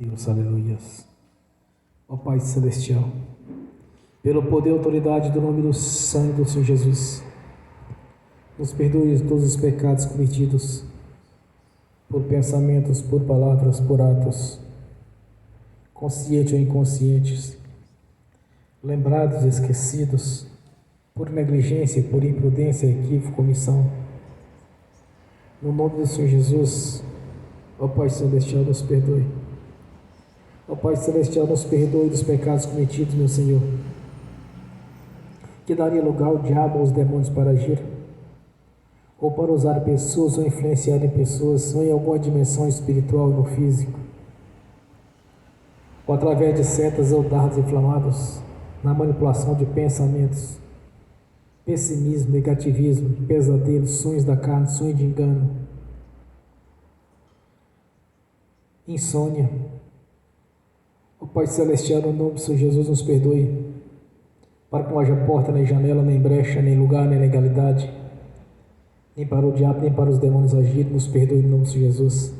Deus, aleluias. Ó Pai Celestial, pelo poder e autoridade do nome do sangue do Senhor Jesus, nos perdoe todos os pecados cometidos, por pensamentos, por palavras, por atos, conscientes ou inconscientes, lembrados e esquecidos, por negligência, por imprudência, equívoco, omissão. No nome do Senhor Jesus, ó Pai Celestial, nos perdoe. Ó Pai Celestial, nos perdoe dos pecados cometidos, meu Senhor, que daria lugar ao diabo, aos demônios para agir, ou para usar pessoas, ou influenciar em pessoas, ou em alguma dimensão espiritual no físico, ou através de setas ou dardos inflamados, na manipulação de pensamentos, pessimismo, negativismo, pesadelos, sonhos da carne, sonho de engano, insônia. Ó Pai Celestial, no nome do Senhor Jesus, nos perdoe, para que não haja porta, nem janela, nem brecha, nem lugar, nem legalidade, nem para o diabo, nem para os demônios agirem. Nos perdoe no nome do Senhor Jesus.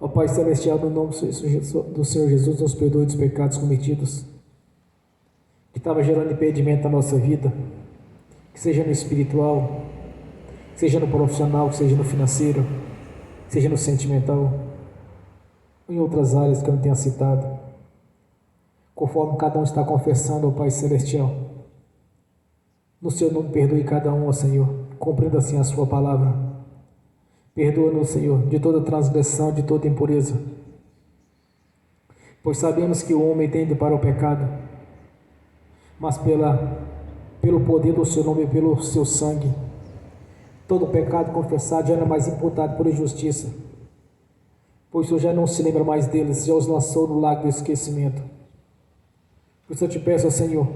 Ó Pai Celestial, no nome do Senhor Jesus, nos perdoe dos pecados cometidos, que estava gerando impedimento na nossa vida, que seja no espiritual, que seja no profissional, que seja no financeiro, que seja no sentimental, ou em outras áreas que eu não tenha citado, conforme cada um está confessando ao Pai Celestial. No Seu nome, perdoe cada um, ó Senhor, cumprindo assim a Sua palavra. Perdoa-nos, Senhor, de toda transgressão, de toda impureza, pois sabemos que o homem tende para o pecado, mas pelo poder do Seu nome e pelo Seu sangue, todo pecado confessado já não é mais imputado por injustiça, pois o Senhor já não se lembra mais deles, já os lançou no lago do esquecimento. Por isso eu te peço, Senhor,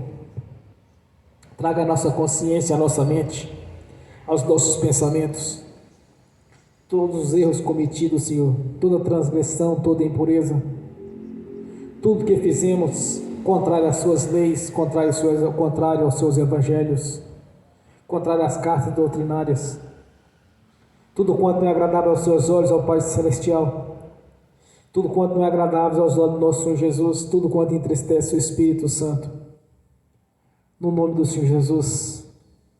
traga a nossa consciência, a nossa mente, aos nossos pensamentos, todos os erros cometidos, Senhor, toda transgressão, toda impureza, tudo que fizemos contrário às Suas leis, contrário aos Seus evangelhos, contrário às cartas doutrinárias, tudo quanto não é agradável aos Seus olhos, ao Pai Celestial, tudo quanto não é agradável aos olhos do nosso Senhor Jesus, tudo quanto entristece o Espírito Santo, no nome do Senhor Jesus,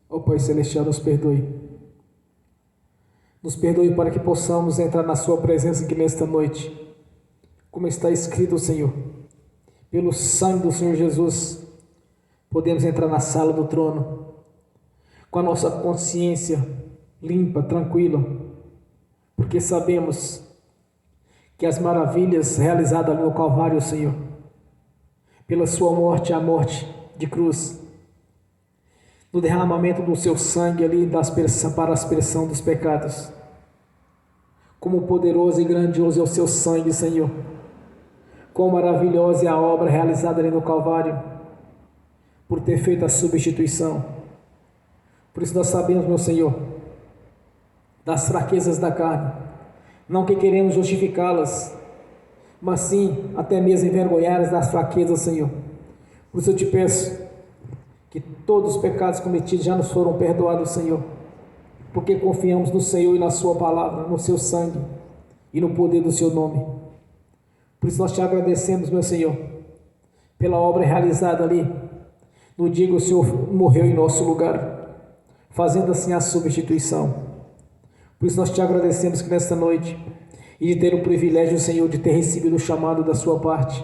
ó Pai Celestial, nos perdoe. Nos perdoe para que possamos entrar na Sua presença aqui nesta noite, como está escrito, Senhor, pelo sangue do Senhor Jesus, podemos entrar na sala do trono, com a nossa consciência limpa, tranquila, porque sabemos que as maravilhas realizadas ali no Calvário, Senhor, pela Sua morte, a morte de cruz, no derramamento do Seu sangue ali para a aspersão dos pecados, como poderoso e grandioso é o Seu sangue, Senhor, quão maravilhosa é a obra realizada ali no Calvário, por ter feito a substituição. Por isso nós sabemos, meu Senhor, das fraquezas da carne, não que queremos justificá-las, mas sim até mesmo envergonhá-las das fraquezas, Senhor. Por isso eu te peço que todos os pecados cometidos já nos foram perdoados, Senhor, porque confiamos no Senhor e na Sua palavra, no Seu sangue e no poder do Seu nome. Por isso nós te agradecemos, meu Senhor, pela obra realizada ali, no dia que o Senhor morreu em nosso lugar, fazendo assim a substituição. Por isso nós te agradecemos que nesta noite, e de ter o privilégio, Senhor, de ter recebido o chamado da Sua parte,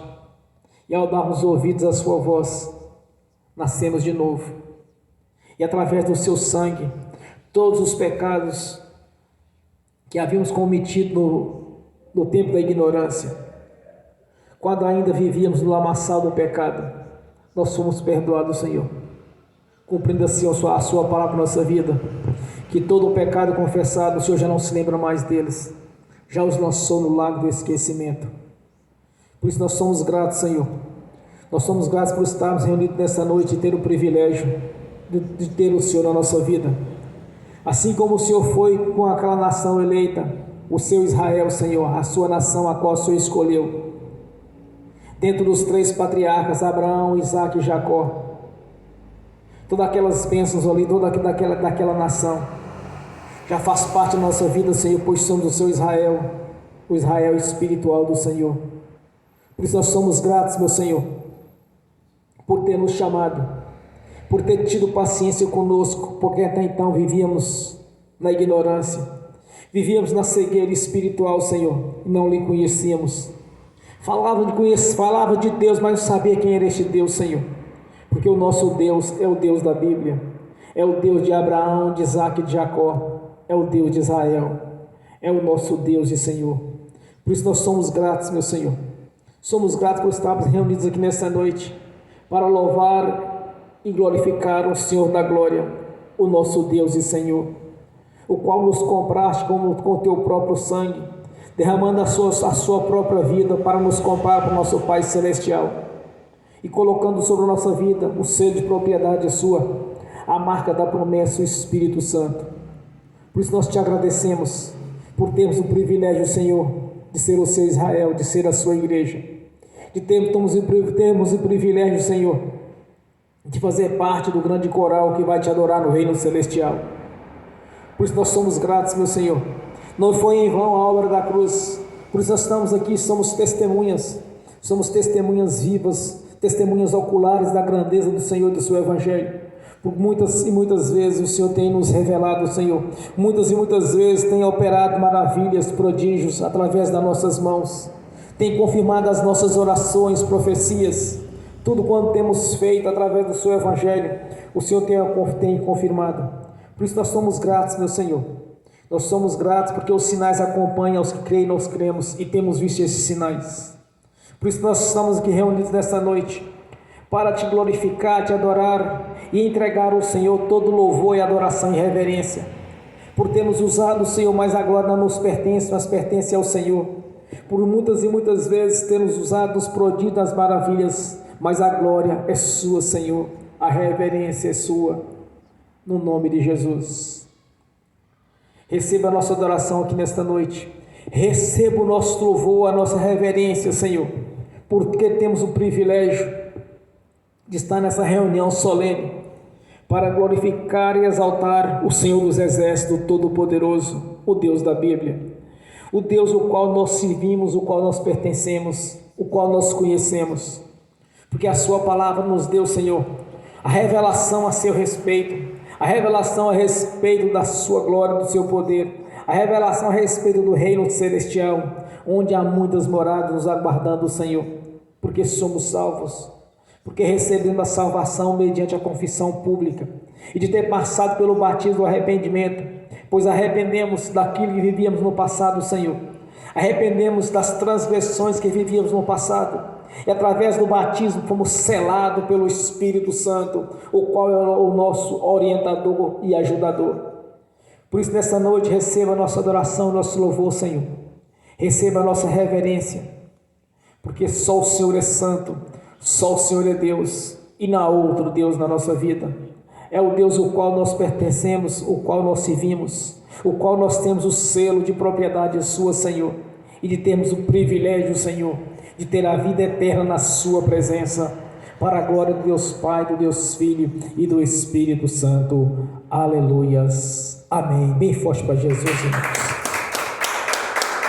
e ao darmos ouvidos à Sua voz, nascemos de novo, e através do Seu sangue, todos os pecados que havíamos cometido no tempo da ignorância, quando ainda vivíamos no lamaçal do pecado, nós fomos perdoados, Senhor, cumprindo assim a Sua palavra na nossa vida, que todo o pecado confessado, o Senhor já não se lembra mais deles, já os lançou no lago do esquecimento. Por isso nós somos gratos, Senhor, nós somos gratos por estarmos reunidos nessa noite e ter o privilégio de ter o Senhor na nossa vida, assim como o Senhor foi com aquela nação eleita, o seu Israel, Senhor, a Sua nação a qual o Senhor escolheu, dentro dos 3 patriarcas, Abraão, Isaque e Jacó, todas aquelas bênçãos ali, toda daquela nação, já faz parte da nossa vida, Senhor, pois somos do Seu Israel, o Israel espiritual do Senhor. Por isso nós somos gratos, meu Senhor, por ter nos chamado, por ter tido paciência conosco, porque até então vivíamos na ignorância, vivíamos na cegueira espiritual, Senhor, e não lhe conhecíamos. Falava de Deus, mas não sabia quem era este Deus, Senhor, porque o nosso Deus é o Deus da Bíblia, é o Deus de Abraão, de Isaac e de Jacó, é o Deus de Israel, é o nosso Deus e Senhor. Por isso nós somos gratos, meu Senhor, somos gratos por estarmos reunidos aqui nessa noite, para louvar e glorificar o Senhor da glória, o nosso Deus e Senhor, o qual nos compraste com o teu próprio sangue, derramando a sua própria vida para nos comprar para o nosso Pai Celestial, e colocando sobre a nossa vida o selo de propriedade sua, a marca da promessa, o Espírito Santo. Por isso nós te agradecemos, por termos o privilégio, Senhor, de ser o seu Israel, de ser a sua igreja, de termos o privilégio, Senhor, de fazer parte do grande coral que vai te adorar no reino celestial. Por isso nós somos gratos, meu Senhor. Não foi em vão a obra da cruz. Por isso nós estamos aqui, somos testemunhas vivas, testemunhas oculares da grandeza do Senhor e do seu Evangelho. Por muitas e muitas vezes o Senhor tem nos revelado, Senhor. Muitas e muitas vezes tem operado maravilhas, prodígios através das nossas mãos. Tem confirmado as nossas orações, profecias. Tudo quanto temos feito através do seu Evangelho, o Senhor tem confirmado. Por isso nós somos gratos, meu Senhor. Nós somos gratos porque os sinais acompanham aos que creem, nós cremos e temos visto esses sinais. Por isso nós estamos aqui reunidos nesta noite para te glorificar, te adorar e entregar ao Senhor todo louvor e adoração e reverência. Por termos usado o Senhor, mas a glória não nos pertence, mas pertence ao Senhor. Por muitas e muitas vezes termos usado os prodígios das maravilhas, mas a glória é sua, Senhor, a reverência é sua, no nome de Jesus. Receba a nossa adoração aqui nesta noite, receba o nosso louvor, a nossa reverência, Senhor, porque temos o privilégio de estar nessa reunião solene, para glorificar e exaltar o Senhor dos Exércitos, Todo-Poderoso, o Deus da Bíblia, o Deus o qual nós servimos, o qual nós pertencemos, o qual nós conhecemos, porque a sua palavra nos deu, Senhor, a revelação a seu respeito, a revelação a respeito da sua glória, do seu poder, a revelação a respeito do reino celestial, onde há muitas moradas nos aguardando, Senhor, porque somos salvos, porque recebemos a salvação mediante a confissão pública, e de ter passado pelo batismo do arrependimento, pois arrependemos daquilo que vivíamos no passado, Senhor, arrependemos das transgressões que vivíamos no passado, e através do batismo fomos selados pelo Espírito Santo, o qual é o nosso orientador e ajudador. Por isso nessa noite receba a nossa adoração, nosso louvor, Senhor, receba a nossa reverência, porque só o Senhor é santo, só o Senhor é Deus, e não há outro Deus na nossa vida. É o Deus o qual nós pertencemos, o qual nós servimos, o qual nós temos o selo de propriedade sua, Senhor, e de termos o privilégio, Senhor, de ter a vida eterna na sua presença, para a glória do Deus Pai, do Deus Filho e do Espírito Santo. Aleluias. Amém. Bem forte para Jesus, irmãos.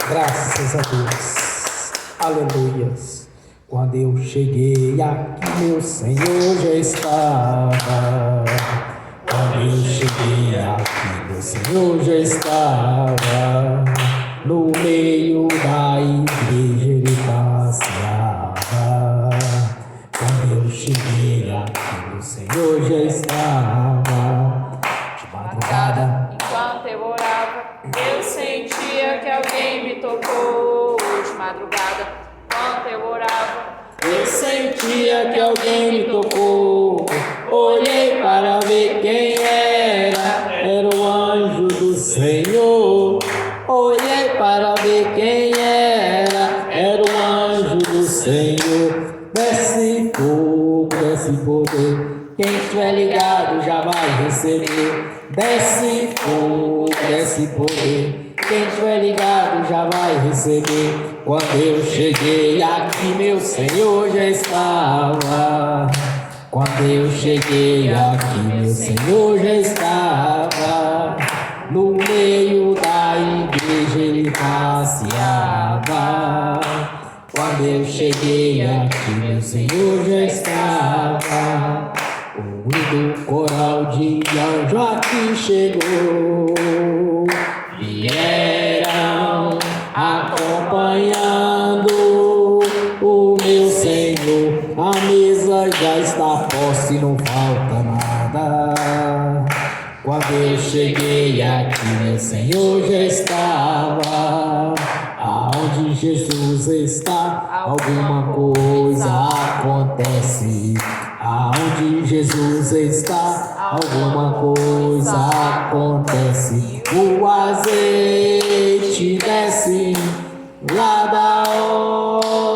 Graças a Deus. Aleluias. Quando eu cheguei aqui, meu Senhor já estava. Quando eu cheguei aqui, meu Senhor já estava. No meio da igreja ele passeava. Quando eu cheguei aqui, meu Senhor já estava. De madrugada, enquanto eu orava, eu sentia que alguém me tocou. De madrugada, enquanto eu orava, eu sentia que alguém me tocou. Olhei para ver quem era o anjo do Senhor. Olhei para ver quem era o anjo do Senhor. Desce fogo, desce poder, quem estiver ligado já vai receber. Desce fogo, desce poder, quem estiver ligado já vai receber. Quando eu cheguei aqui, meu Senhor já estava. Quando eu cheguei aqui, meu Senhor já estava. No meio da igreja ele ele passeava. Quando eu cheguei aqui, meu Senhor já estava. Ouvindo o coral de anjo aqui chegou. Vieram acompanhando o meu Senhor. A mesa já está posta e não falta nada. Quando eu cheguei aqui, meu Senhor já estava. Aonde Jesus está, alguma coisa acontece. Aonde Jesus está, alguma coisa acontece. O azeite desce lá da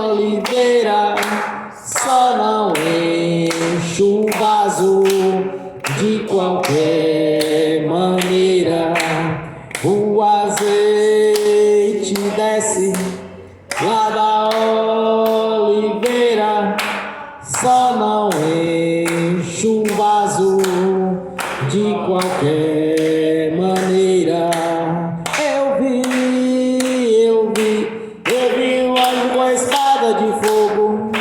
oliveira, só não enche o vaso de qualquer maneira. O azeite desce lá da oliveira, só não enche o vaso de qualquer maneira. Eu vi o anjo com a espada de fogo.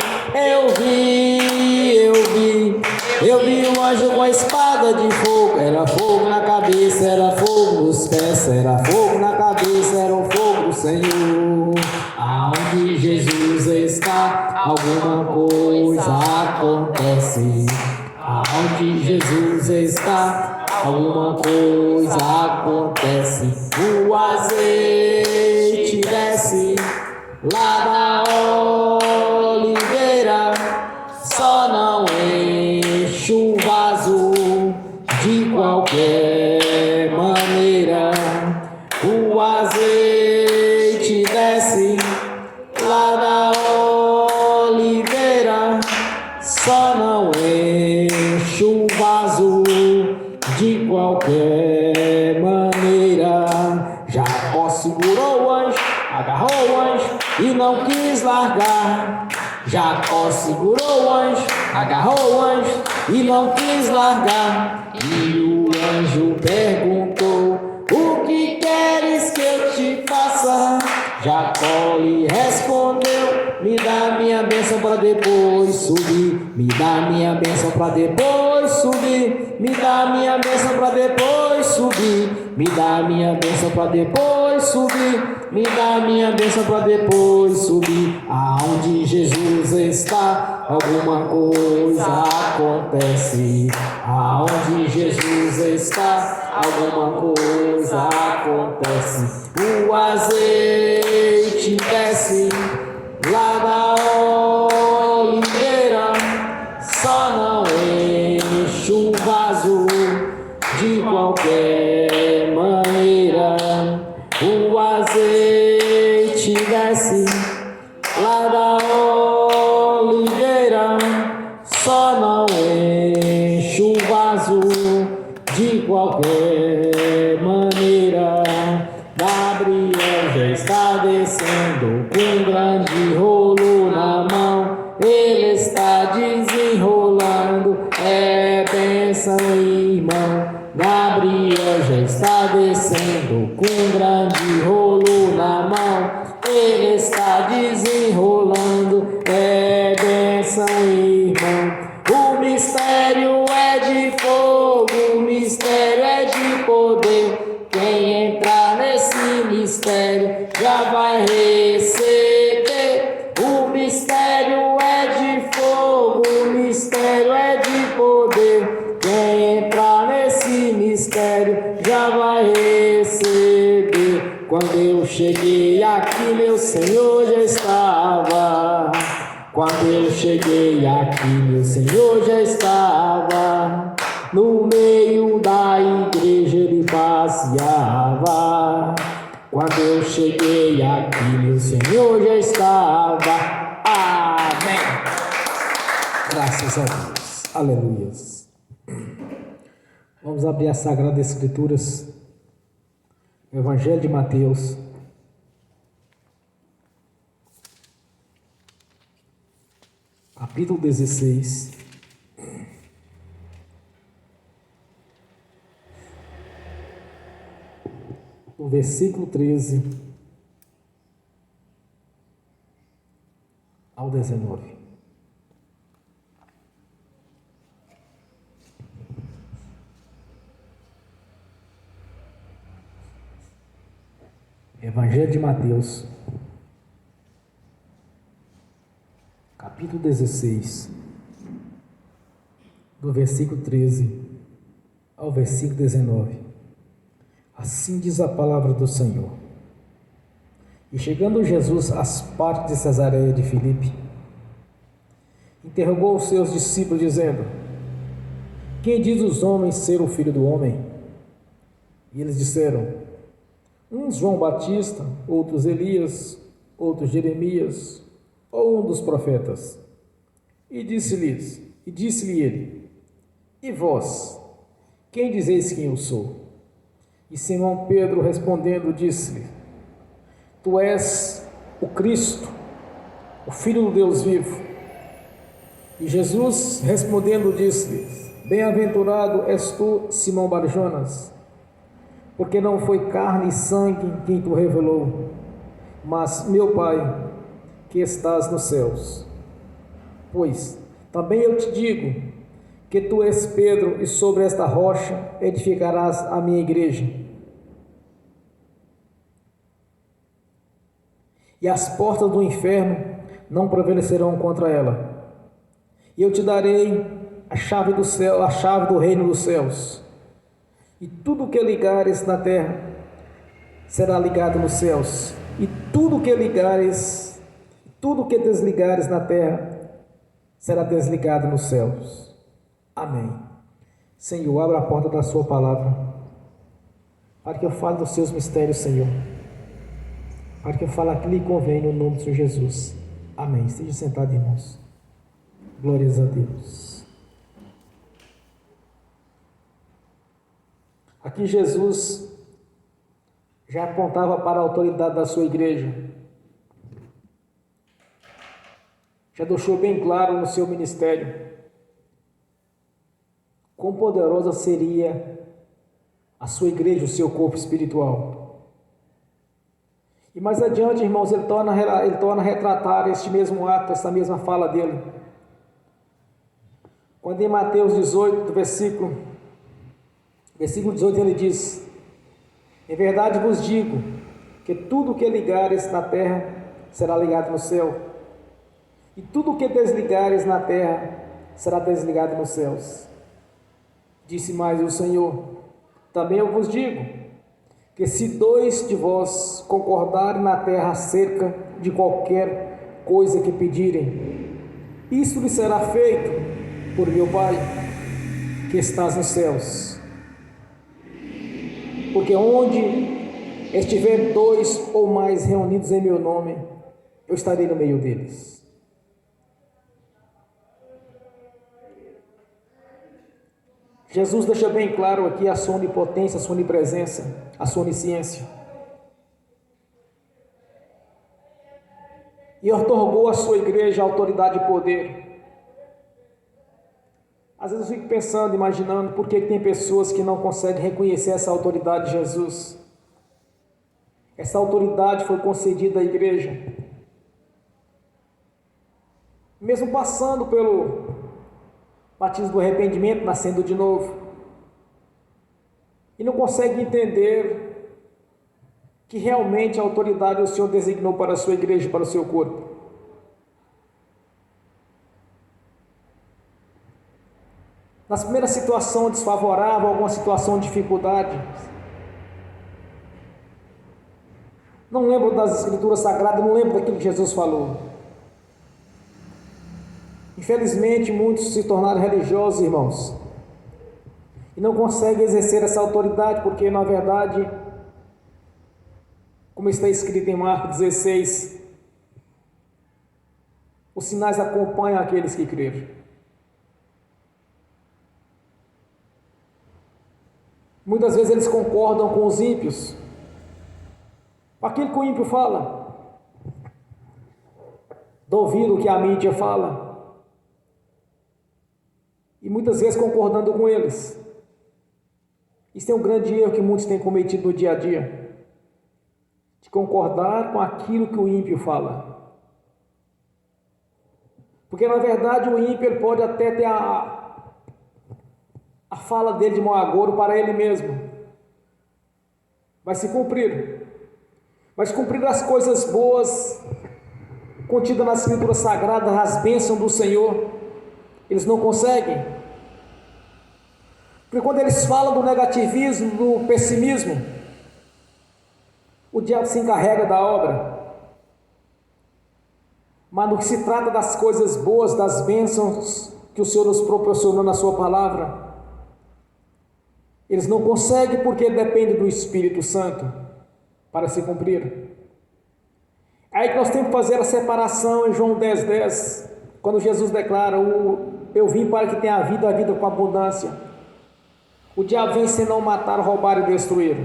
Eu vi o anjo com a espada de fogo. Era fogo na cabeça, era fogo nos pés, era fogo na cabeça, era o fogo do Senhor. Aonde Jesus está, alguma coisa acontece. Aonde Jesus está, alguma coisa acontece. O azeite desce lá da oliveira, só não enche o vaso de qualquer maneira. O azeite desce lá da oliveira, só não enche o vaso de qualquer maneira. Jacó segurou o anjo, agarrou o anjo e não quis largar. Jacó segurou o anjo, agarrou o anjo e não quis largar. E o anjo perguntou: o que queres que eu te faça? Jacó lhe respondeu: me dá minha bênção para depois subir. Me dá minha bênção para depois subir. Me dá minha bênção para depois subir. Me dá minha bênção para depois subir. Me dá minha bênção para depois subir. Aonde Jesus está, alguma coisa acontece. Aonde Jesus está, alguma coisa acontece. O azeite desce lá da oliveira, só não enche o vaso de qualquer maneira. O azeite desce lá da oliveira, só não enche o vaso de qualquer maneira. Gabriel já está descendo com um grande rolo na mão. Ele está desenrolando, é bênção, irmão. Gabriel já está descendo com um grande rolo na mão. Ele está desenrolando, é bênção, irmão. O mistério é de fogo, o mistério é de poder. Quem entrar nesse mistério já vai receber. O mistério é de fogo, o mistério é de poder. Quem entrar nesse mistério já vai receber. Quando eu cheguei aqui, meu Senhor já estava. Quando eu cheguei aqui, meu Senhor já estava. No meio da igreja ele passeava. Quando eu cheguei aqui, meu Senhor já estava. Amém. Graças a Deus. Aleluias. Vamos abrir as Sagradas Escrituras. O Evangelho de Mateus. Capítulo 16. No versículo 13 ao 19. Evangelho de Mateus, capítulo 16, do versículo 13 ao versículo 19. Assim diz a palavra do Senhor. E chegando Jesus às partes de Cesareia de Filipe, interrogou os seus discípulos, dizendo: Quem diz os homens ser o Filho do Homem? E eles disseram: uns João Batista, outros Elias, outros Jeremias, ou um dos profetas. E disse-lhe ele: E vós, quem dizeis que eu sou? E Simão Pedro respondendo disse-lhe: Tu és o Cristo, o Filho do Deus vivo. E Jesus respondendo disse-lhe: Bem-aventurado és tu, Simão Barjonas, porque não foi carne e sangue quem tu revelou, mas meu Pai que estás nos céus. Pois também eu te digo que tu és Pedro, e sobre esta rocha edificarás a minha igreja, e as portas do inferno não prevalecerão contra ela. E eu te darei a chave do céu, a chave do reino dos céus. E tudo que ligares na terra será ligado nos céus, e tudo que desligares na terra será desligado nos céus. Amém. Senhor, abra a porta da sua palavra, para que eu fale dos seus mistérios, Senhor, para que eu fale aquilo que convém, no nome do Senhor Jesus. Amém. Esteja sentado, irmãos. Glórias a Deus. Aqui Jesus já apontava para a autoridade da sua igreja. Já deixou bem claro no seu ministério quão poderosa seria a sua igreja, o seu corpo espiritual. E mais adiante, irmãos, ele torna a retratar este mesmo ato, essa mesma fala dele. Quando em Mateus 18, do versículo 18, ele diz: Em verdade vos digo que tudo o que ligares na terra será ligado no céu, e tudo o que desligares na terra será desligado nos céus. Disse mais o Senhor: Também eu vos digo que se dois de vós concordarem na terra acerca de qualquer coisa que pedirem, isso lhe será feito por meu Pai que estás nos céus. Porque onde estiver dois ou mais reunidos em meu nome, eu estarei no meio deles. Jesus deixa bem claro aqui a sua onipotência, a sua onipresença, a sua onisciência. E otorgou à sua igreja autoridade e poder. Às vezes eu fico pensando, imaginando, por que tem pessoas que não conseguem reconhecer essa autoridade de Jesus. Essa autoridade foi concedida à igreja. Mesmo passando pelo batismo do arrependimento, nascendo de novo. E não consegue entender que realmente a autoridade o Senhor designou para a sua igreja, para o seu corpo. Nas primeiras situações desfavoráveis, alguma situação de dificuldade, não lembro das escrituras sagradas, não lembro daquilo que Jesus falou. Infelizmente, muitos se tornaram religiosos, irmãos, e não conseguem exercer essa autoridade, porque na verdade, como está escrito em Marcos 16, os sinais acompanham aqueles que creram. Muitas vezes eles concordam com os ímpios, com aquilo que o ímpio fala, duvidam o que a mídia fala, e muitas vezes concordando com eles. Isso é um grande erro que muitos têm cometido no dia a dia, de concordar com aquilo que o ímpio fala. Porque na verdade o ímpio ele pode até ter a fala dele de mau agouro para ele mesmo. Vai se cumprir. Vai se cumprir as coisas boas contidas nas escrituras sagradas, as bênçãos do Senhor. Eles não conseguem. Porque quando eles falam do negativismo, do pessimismo, o diabo se encarrega da obra. Mas no que se trata das coisas boas, das bênçãos que o Senhor nos proporcionou na sua palavra, eles não conseguem porque depende do Espírito Santo para se cumprir. Aí que nós temos que fazer a separação em João 10:10, quando Jesus declara, eu vim para que tenha a vida com abundância. O diabo vem senão matar, roubar e destruir.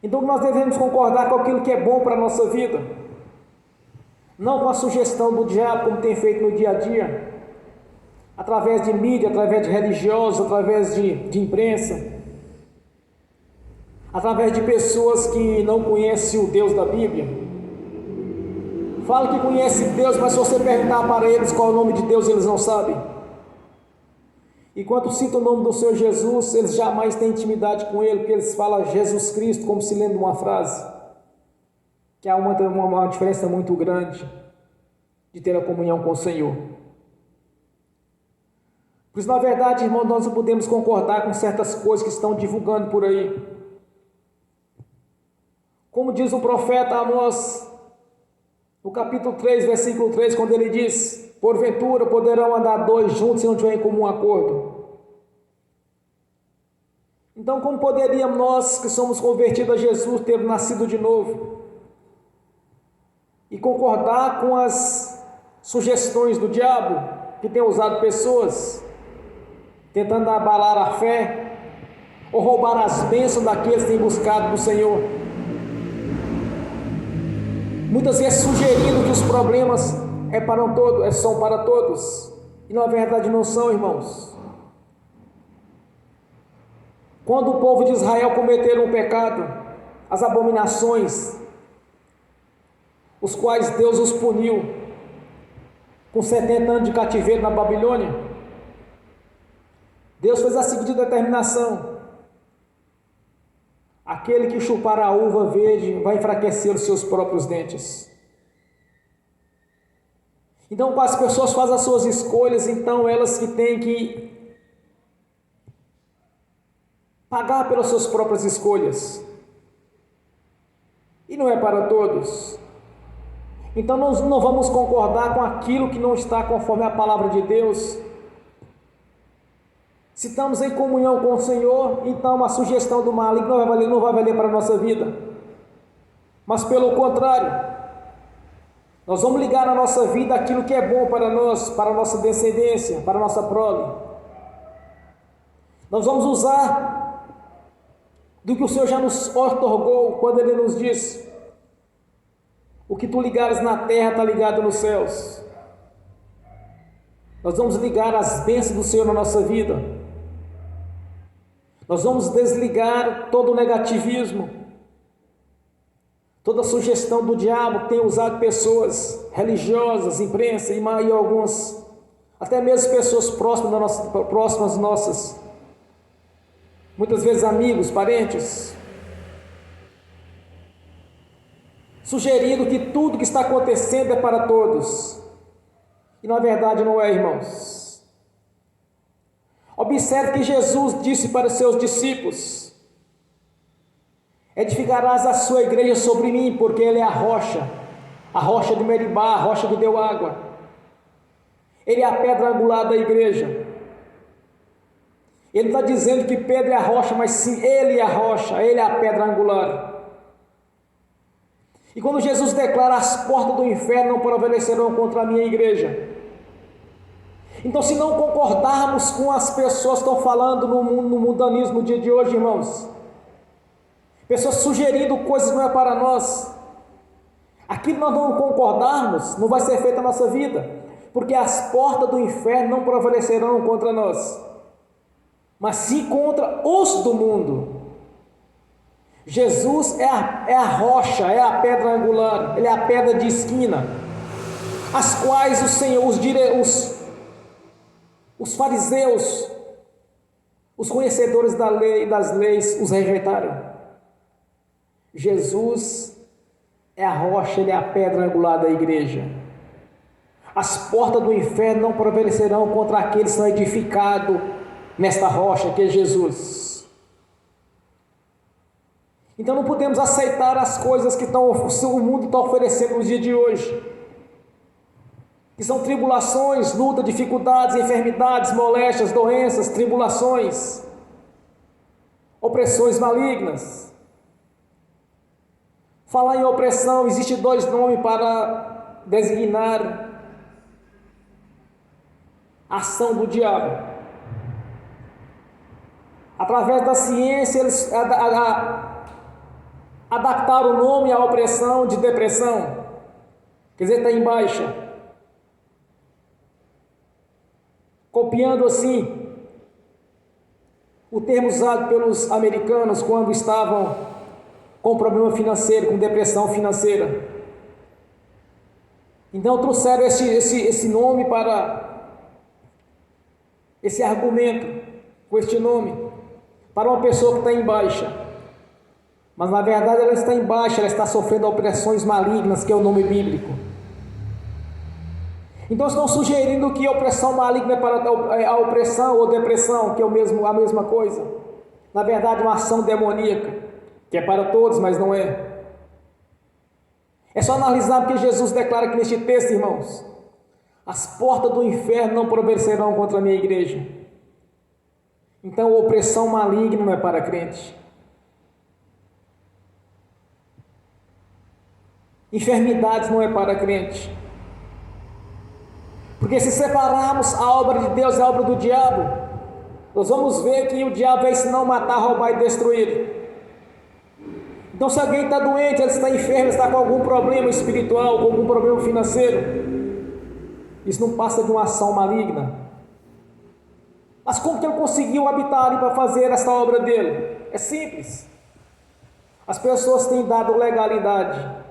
Então nós devemos concordar com aquilo que é bom para a nossa vida, não com a sugestão do diabo, como tem feito no dia a dia, através de mídia, através de religiosos, através de imprensa, através de pessoas que não conhecem o Deus da Bíblia. Fala que conhece Deus, mas se você perguntar para eles qual é o nome de Deus, eles não sabem. E quando citam o nome do Senhor Jesus, eles jamais têm intimidade com Ele, porque eles falam Jesus Cristo como se lendo uma frase, que há uma diferença muito grande de ter a comunhão com o Senhor. Por isso, na verdade, irmão, nós não podemos concordar com certas coisas que estão divulgando por aí. Como diz o profeta Amós, no capítulo 3, versículo 3, quando ele diz, porventura poderão andar dois juntos se não tiverem em comum acordo. Então, como poderíamos nós, que somos convertidos a Jesus, ter nascido de novo e concordar com as sugestões do diabo, que tem usado pessoas tentando abalar a fé ou roubar as bênçãos daqueles que têm buscado do Senhor? Muitas vezes sugerindo que os problemas são para todos, e na verdade não são, irmãos. Quando o povo de Israel cometeram um pecado, as abominações, os quais Deus os puniu com 70 anos de cativeiro na Babilônia, Deus fez a seguinte determinação: aquele que chupar a uva verde vai enfraquecer os seus próprios dentes. Então, quando as pessoas fazem as suas escolhas, então elas que têm que pagar pelas suas próprias escolhas. E não é para todos. Então nós não vamos concordar com aquilo que não está conforme a palavra de Deus. Se estamos em comunhão com o Senhor, então a sugestão do maligno não vai valer para a nossa vida. Mas pelo contrário, nós vamos ligar na nossa vida aquilo que é bom para nós, para a nossa descendência, para a nossa prole. Nós vamos usar do que o Senhor já nos outorgou, quando Ele nos diz, o que tu ligares na terra está ligado nos céus. Nós vamos ligar as bênçãos do Senhor na nossa vida. Nós vamos desligar todo o negativismo, toda a sugestão do diabo que tem usado pessoas religiosas, imprensa e alguns, até mesmo pessoas próximas nossas, muitas vezes amigos, parentes, sugerindo que tudo que está acontecendo é para todos, e na verdade não é, irmãos. Observe que Jesus disse para os seus discípulos: edificarás a sua igreja sobre mim, porque Ele é a rocha de Meribá, a rocha que deu água. Ele é a pedra angular da igreja. Ele está dizendo que Pedro é a rocha, mas sim, Ele é a rocha, Ele é a pedra angular. E quando Jesus declara, as portas do inferno não prevalecerão contra a minha igreja. Então, se não concordarmos com as pessoas que estão falando no mundanismo no dia de hoje, irmãos, pessoas sugerindo coisas que não é para nós, aquilo nós não concordarmos, não vai ser feito na nossa vida, porque as portas do inferno não prevalecerão contra nós, mas sim contra os do mundo. Jesus é a rocha, é a pedra angular, Ele é a pedra de esquina, as quais o Senhor, os fariseus, os conhecedores da lei e das leis, os rejeitaram. Jesus é a rocha, Ele é a pedra angular da igreja. As portas do inferno não prevalecerão contra aqueles que são edificados nesta rocha que é Jesus. Então não podemos aceitar as coisas que o mundo está oferecendo no dia de hoje, que são tribulações, luta, dificuldades, enfermidades, moléstias, doenças, tribulações, opressões malignas. Falar em opressão, existe 2 nomes para designar a ação do diabo. Através da ciência, eles adaptaram o nome à opressão de depressão, quer dizer, está em baixa. Copiando assim o termo usado pelos americanos quando estavam com problema financeiro, com depressão financeira. Então trouxeram esse nome para esse argumento, com este nome, para uma pessoa que está em baixa. Mas na verdade ela está em baixa, ela está sofrendo opressões malignas, que é o nome bíblico. Então estão sugerindo que a opressão maligna é para a opressão ou depressão, que é a mesma coisa. Na verdade, uma ação demoníaca, que é para todos, mas não é. É só analisar porque Jesus declara aqui neste texto, irmãos: as portas do inferno não prevalecerão contra a minha igreja. Então a opressão maligna não é para crente. Enfermidades não é para crente. Porque se separarmos a obra de Deus e a obra do diabo, nós vamos ver que o diabo vai ensinar a matar, roubar e destruir. Então se alguém está doente, ele está enfermo, está com algum problema espiritual, com algum problema financeiro, isso não passa de uma ação maligna. Mas como que ele conseguiu habitar ali para fazer essa obra dele? É simples. As pessoas têm dado legalidade.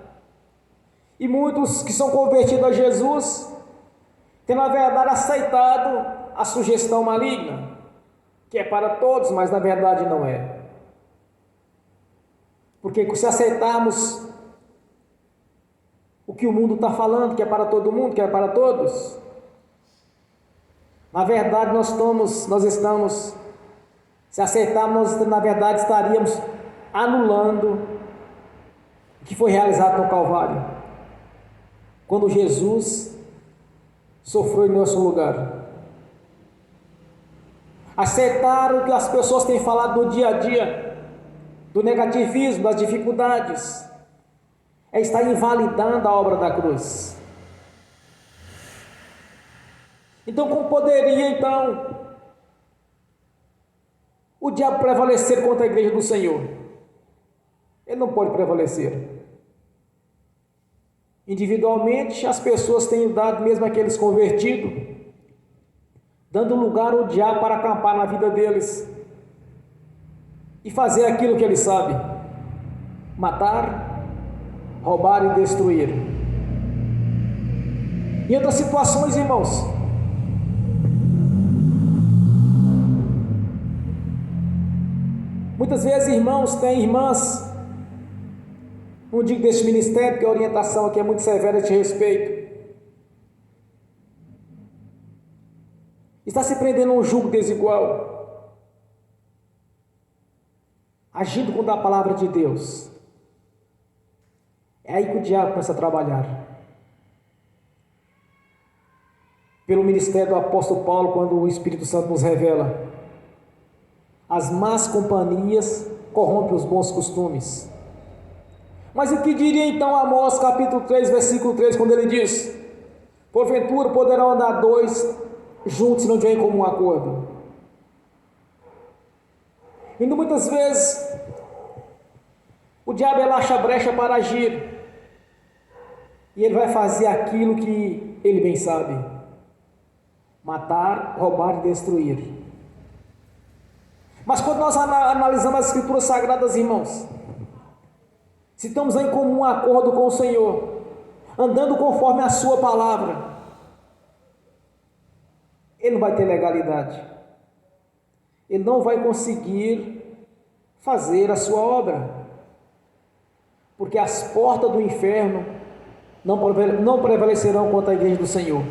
E muitos que são convertidos a Jesus têm na verdade aceitado a sugestão maligna, que é para todos, mas na verdade não é. Porque se aceitarmos o que o mundo está falando, que é para todo mundo, que é para todos, na verdade nós estamos, se aceitarmos, nós na verdade estaríamos anulando o que foi realizado no Calvário, quando Jesus sofreu em nosso lugar. Aceitar o que as pessoas têm falado no dia a dia, do negativismo, das dificuldades, é estar invalidando a obra da cruz. Então, como poderia então o diabo prevalecer contra a igreja do Senhor? Ele não pode prevalecer. Individualmente, as pessoas têm dado, mesmo aqueles convertidos, dando lugar ao diabo para acampar na vida deles e fazer aquilo que ele sabe: matar, roubar e destruir. Em outras situações, irmãos, muitas vezes irmãos têm irmãs, não digo desse ministério, que a orientação aqui é muito severa de respeito, está se prendendo a um jugo desigual, agindo contra a palavra de Deus. É aí que o diabo começa a trabalhar. Pelo ministério do apóstolo Paulo, quando o Espírito Santo nos revela: as más companhias corrompem os bons costumes. Mas o que diria então Amós capítulo 3, versículo 3, quando ele diz: porventura poderão andar dois juntos se não tiverem comum acordo? E muitas vezes o diabo acha brecha para agir, e ele vai fazer aquilo que ele bem sabe: matar, roubar e destruir. Mas quando nós analisamos as escrituras sagradas, irmãos, se estamos em comum acordo com o Senhor, andando conforme a sua palavra, ele não vai ter legalidade. Ele não vai conseguir fazer a sua obra, porque as portas do inferno não prevalecerão contra a igreja do Senhor.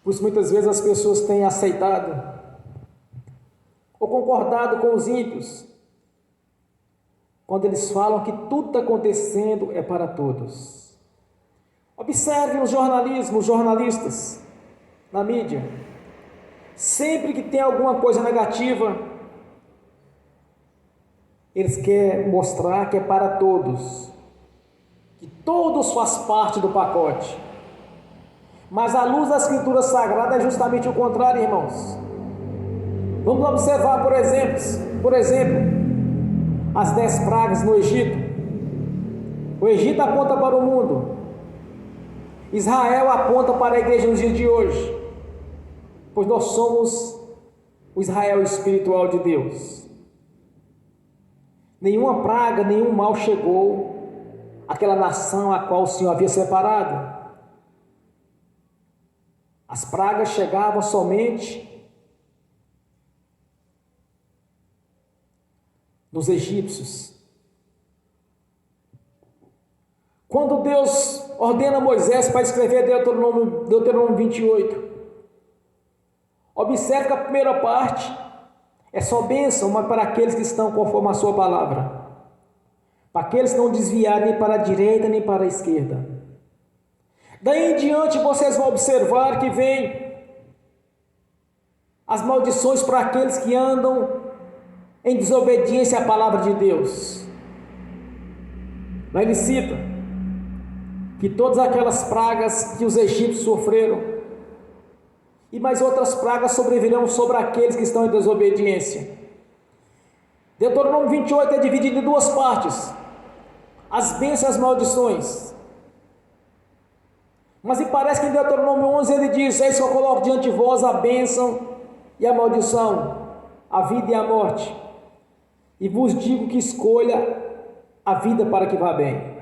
Por isso muitas vezes as pessoas têm aceitado ou concordado com os ímpios, quando eles falam que tudo está acontecendo é para todos. Observe os jornalistas na mídia. Sempre que tem alguma coisa negativa, eles querem mostrar que é para todos, que todos fazem parte do pacote. Mas a luz da Escritura Sagrada é justamente o contrário, irmãos. Vamos observar, por exemplo, as 10 pragas no Egito. O Egito aponta para o mundo. Israel aponta para a igreja nos dias de hoje, pois nós somos o Israel espiritual de Deus. Nenhuma praga, nenhum mal chegou àquela nação a qual o Senhor havia separado. As pragas chegavam somente nos egípcios. Quando Deus ordena Moisés para escrever Deuteronômio 28, observe que a primeira parte é só bênção, mas para aqueles que estão conforme a sua palavra, para aqueles que não desviarem nem para a direita nem para a esquerda. Daí em diante vocês vão observar que vem as maldições para aqueles que andam em desobediência à palavra de Deus. Lá ele cita que todas aquelas pragas que os egípcios sofreram e mais outras pragas sobrevirão sobre aqueles que estão em desobediência. Deuteronômio 28 é dividido em duas partes: as bênçãos e as maldições. Mas me parece que em Deuteronômio 11 ele diz: eis que eu coloco diante de vós a bênção e a maldição, a vida e a morte, e vos digo que escolha a vida para que vá bem.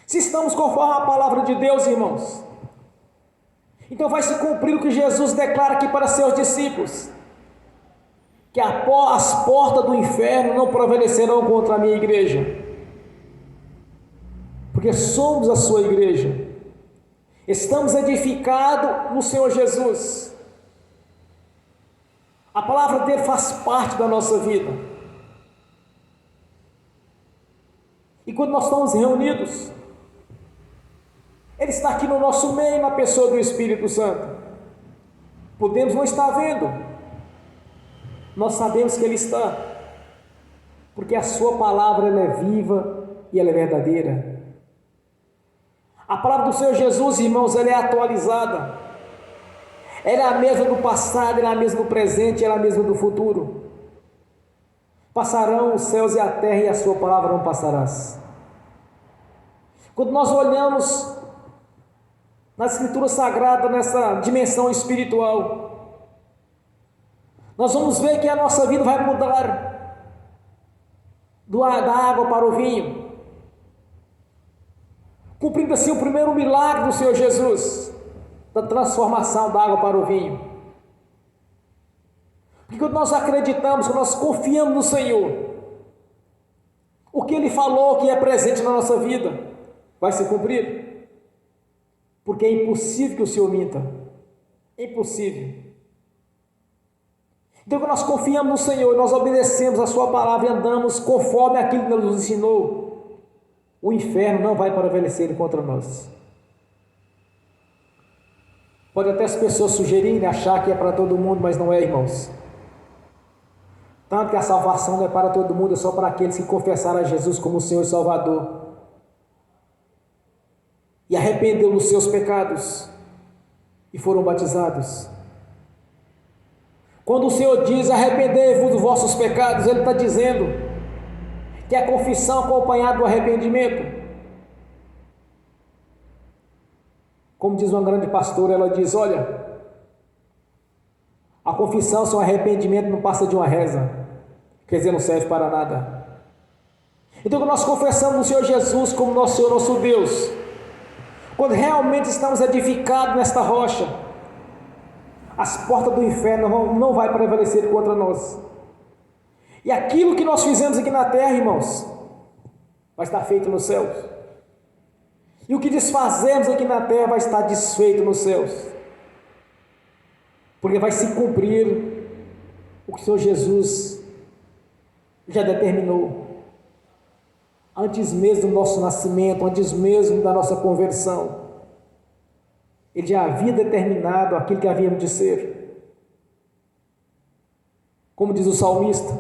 Se estamos conforme a palavra de Deus, irmãos, então vai se cumprir o que Jesus declara aqui para seus discípulos, que as portas do inferno não prevalecerão contra a minha igreja, porque somos a sua igreja, estamos edificados no Senhor Jesus, a palavra dele faz parte da nossa vida, e quando nós estamos reunidos, ele está aqui no nosso meio, na pessoa do Espírito Santo. Podemos não estar vendo, nós sabemos que ele está, porque a sua palavra ela é viva e ela é verdadeira. A palavra do Senhor Jesus, irmãos, ela é atualizada, ela é a mesma do passado, ela é a mesma do presente, ela é a mesma do futuro. Passarão os céus e a terra, e a sua palavra não passará. Quando nós olhamos na Escritura Sagrada, nessa dimensão espiritual, nós vamos ver que a nossa vida vai mudar da água para o vinho, cumprindo assim o primeiro milagre do Senhor Jesus, da transformação da água para o vinho. Porque quando nós acreditamos, quando nós confiamos no Senhor, o que Ele falou que é presente na nossa vida vai se cumprir, porque é impossível que o Senhor minta, é impossível. Então quando nós confiamos no Senhor, nós obedecemos a sua palavra e andamos conforme aquilo que Ele nos ensinou, o inferno não vai prevalecer contra nós. Pode até as pessoas sugerirem, achar que é para todo mundo, mas não é, irmãos. Tanto que a salvação não é para todo mundo, é só para aqueles que confessaram a Jesus como o Senhor e Salvador e arrependeu dos seus pecados e foram batizados. Quando o Senhor diz arrependei-vos dos vossos pecados, Ele está dizendo que a confissão acompanhada do arrependimento. Como diz uma grande pastora, ela diz: olha, a confissão sem o arrependimento não passa de uma reza, quer dizer, não serve para nada. Então, quando nós confessamos o Senhor Jesus como nosso Senhor, nosso Deus, quando realmente estamos edificados nesta rocha, as portas do inferno não vai prevalecer contra nós. E aquilo que nós fizemos aqui na terra, irmãos, vai estar feito nos céus. E o que desfazemos aqui na terra vai estar desfeito nos céus. Porque vai se cumprir o que o Senhor Jesus já determinou. Antes mesmo do nosso nascimento, antes mesmo da nossa conversão, Ele já havia determinado aquilo que havíamos de ser. Como diz o salmista,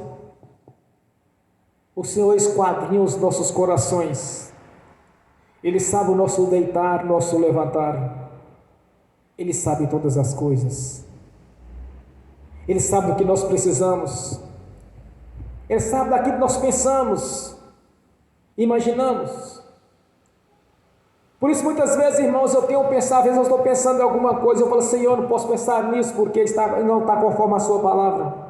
o Senhor esquadrinha os nossos corações, Ele sabe o nosso deitar, o nosso levantar, Ele sabe todas as coisas, Ele sabe do que nós precisamos, Ele sabe daquilo que nós pensamos, imaginamos. Por isso, muitas vezes, irmãos, eu tenho pensado, às vezes eu estou pensando em alguma coisa, eu falo, Senhor, eu não posso pensar nisso, porque não está conforme a sua palavra.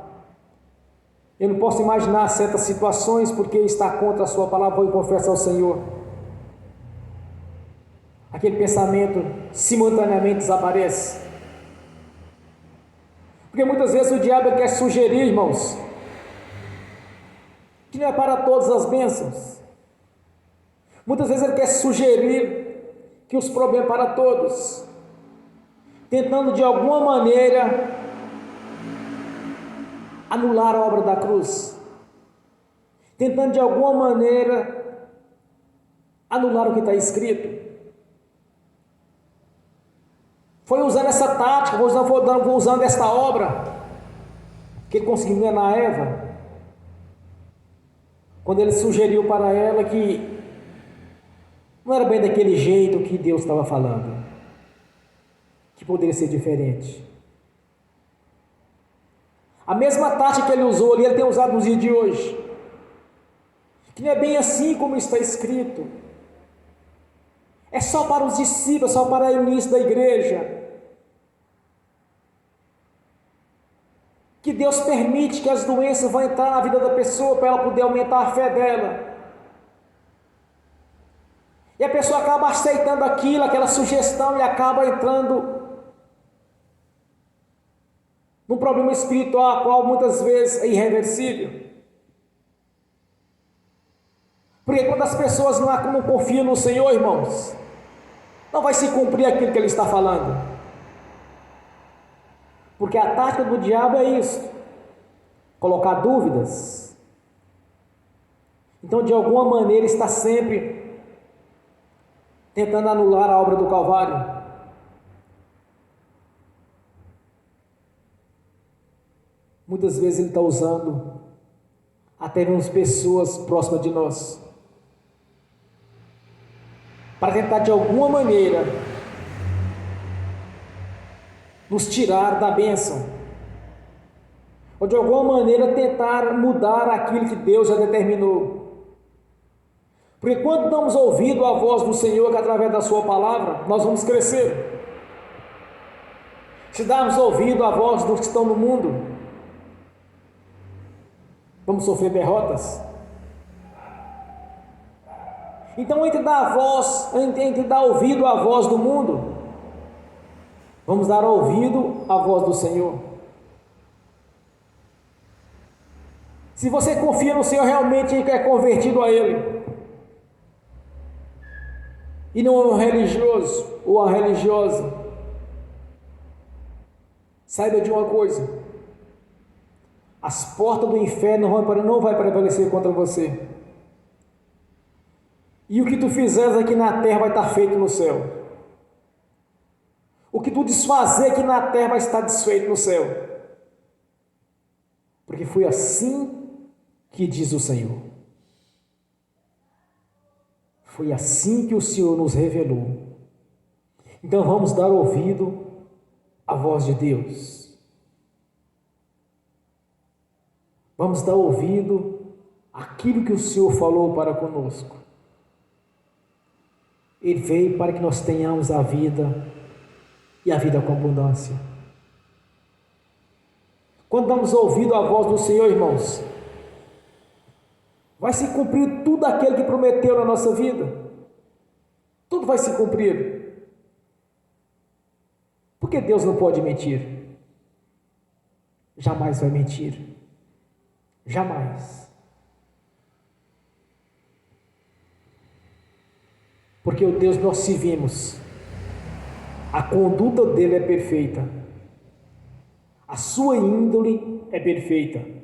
Eu não posso imaginar certas situações, porque está contra a sua palavra, vou confessar ao Senhor. Aquele pensamento simultaneamente desaparece. Porque muitas vezes o diabo quer sugerir, irmãos, que não é para todas as bênçãos. Muitas vezes ele quer sugerir que os problemas para todos, tentando de alguma maneira anular a obra da cruz, tentando de alguma maneira anular o que está escrito. Foi usando essa tática, vou usando esta obra que ele conseguiu enganar Eva, quando ele sugeriu para ela que não era bem daquele jeito que Deus estava falando, que poderia ser diferente. A mesma tática que ele usou ali, ele tem usado nos dias de hoje, que não é bem assim como está escrito, é só para os discípulos, é só para o início da igreja, que Deus permite que as doenças vão entrar na vida da pessoa, para ela poder aumentar a fé dela. E a pessoa acaba aceitando aquilo, aquela sugestão, e acaba entrando num problema espiritual, qual muitas vezes é irreversível. Porque quando as pessoas não confiam no Senhor, irmãos, não vai se cumprir aquilo que Ele está falando. Porque a tática do diabo é isso, colocar dúvidas. Então, de alguma maneira, está sempre tentando anular a obra do Calvário. Muitas vezes ele está usando até mesmo pessoas próximas de nós, para tentar de alguma maneira nos tirar da bênção, ou de alguma maneira tentar mudar aquilo que Deus já determinou. Porque quando damos ouvido à voz do Senhor, que através da sua palavra, nós vamos crescer. Se darmos ouvido à voz dos que estão no mundo, vamos sofrer derrotas. Então, entre dar ouvido à voz do mundo, vamos dar ouvido à voz do Senhor. Se você confia no Senhor, realmente é convertido a Ele, e não é um religioso ou a religiosa, saiba de uma coisa: as portas do inferno não vai prevalecer contra você, e o que tu fizeres aqui na terra vai estar feito no céu. O que tu desfazer aqui na terra vai estar desfeito no céu, porque foi assim que diz o Senhor. Foi assim que o Senhor nos revelou. Então vamos dar ouvido à voz de Deus. Vamos dar ouvido àquilo que o Senhor falou para conosco. Ele veio para que nós tenhamos a vida, e a vida com abundância. Quando damos ouvido à voz do Senhor, irmãos, Vai se cumprir tudo aquilo que prometeu na nossa vida. Tudo vai se cumprir. Porque Deus não pode mentir. Jamais vai mentir. Jamais. Porque o Deus nós servimos, a conduta dele é perfeita. A sua índole é perfeita.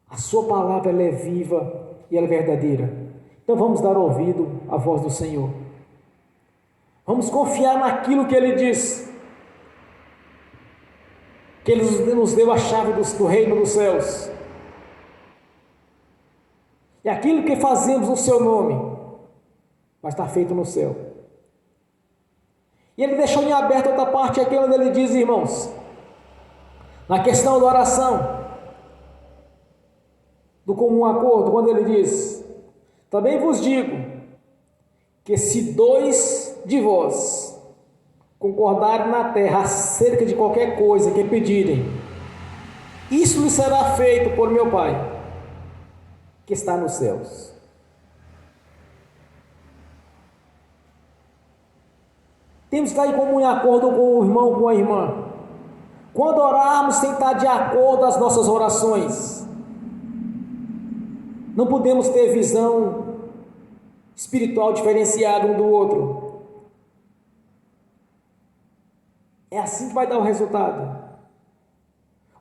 A sua palavra ela é viva e ela é verdadeira. Então vamos dar ouvido à voz do Senhor. Vamos confiar naquilo que Ele diz. Que Ele nos deu a chave do reino dos céus. E aquilo que fazemos no Seu nome vai estar feito no céu. E Ele deixou em aberto outra parte aqui onde Ele diz, irmãos, na questão da oração, do comum acordo, quando Ele diz, também vos digo, que se 2 de vós concordarem na terra acerca de qualquer coisa que pedirem, isso lhe será feito por meu Pai, que está nos céus. Temos que estar em comum acordo com o irmão, com a irmã. Quando orarmos, tem que estar de acordo as nossas orações. Não podemos ter visão espiritual diferenciada um do outro. É assim que vai dar o resultado.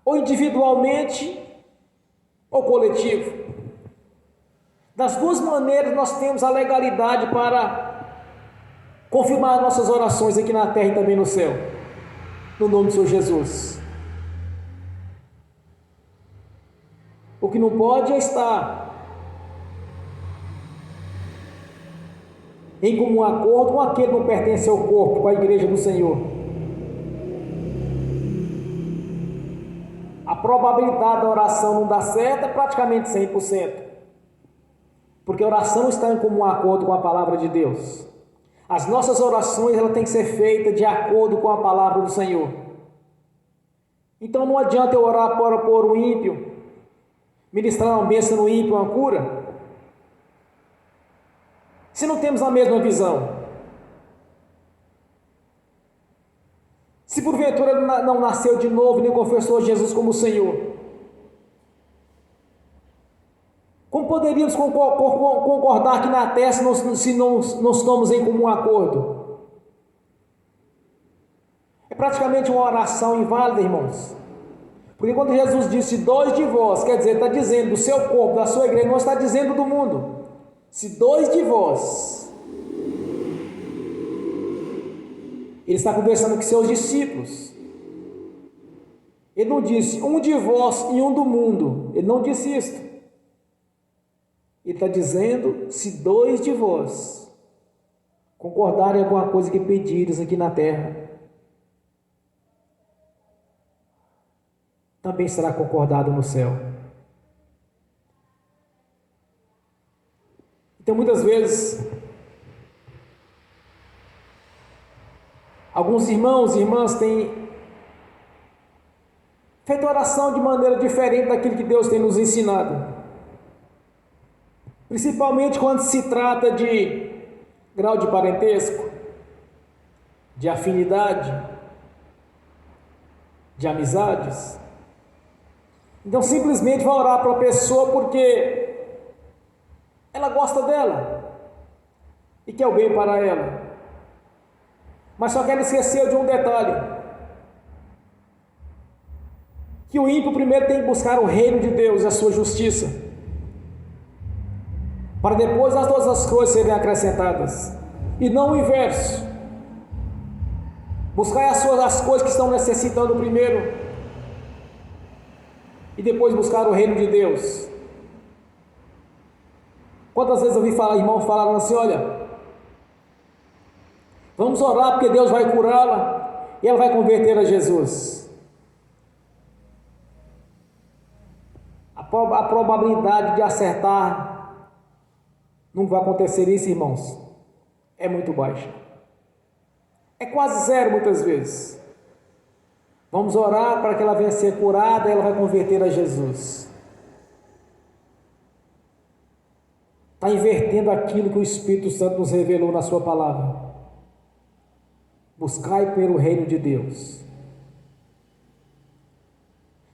Ou individualmente, ou coletivo. Das duas maneiras nós temos a legalidade para confirmar nossas orações aqui na terra e também no céu. No nome do Senhor Jesus. O que não pode é estar em comum acordo com aquele que não pertence ao corpo, com a igreja do Senhor. A probabilidade da oração não dar certo é praticamente 100%. Porque a oração está em comum acordo com a palavra de Deus. As nossas orações ela tem que ser feita de acordo com a palavra do Senhor. Então não adianta eu orar para pôr o ímpio, ministrar uma bênção no ímpio, uma cura, se não temos a mesma visão. Se porventura não nasceu de novo, nem confessou Jesus como Senhor, como poderíamos concordar aqui na terra se não estamos em comum acordo? É praticamente uma oração inválida, irmãos. Porque quando Jesus disse 2 de vós, quer dizer, está dizendo do seu corpo, da sua igreja, não está dizendo do mundo. Se 2 de vós, Ele está conversando com seus discípulos. Ele não disse 1 de vós e 1 do mundo. Ele não disse isso. Ele está dizendo, se 2 de vós concordarem em alguma coisa que pedires aqui na terra, também será concordado no céu. Então, muitas vezes, alguns irmãos e irmãs têm feito oração de maneira diferente daquilo que Deus tem nos ensinado. Principalmente quando se trata de grau de parentesco, de afinidade, de amizades. Então simplesmente vai orar para a pessoa porque ela gosta dela e quer o bem para ela. Mas só que ela esqueceu de um detalhe. Que o ímpio primeiro tem que buscar o reino de Deus e a sua justiça, para depois as duas coisas serem acrescentadas, e não o inverso. Buscar as coisas que estão necessitando primeiro, e depois buscar o reino de Deus. Quantas vezes eu ouvi falar, irmãos falaram assim, olha, vamos orar porque Deus vai curá-la, e ela vai converter a Jesus. A probabilidade de acertar não vai acontecer isso, irmãos, é muito baixa. É quase zero muitas vezes. Vamos orar para que ela venha ser curada e ela vai converter a Jesus. Está invertendo aquilo que o Espírito Santo nos revelou na sua palavra. Buscai pelo reino de Deus.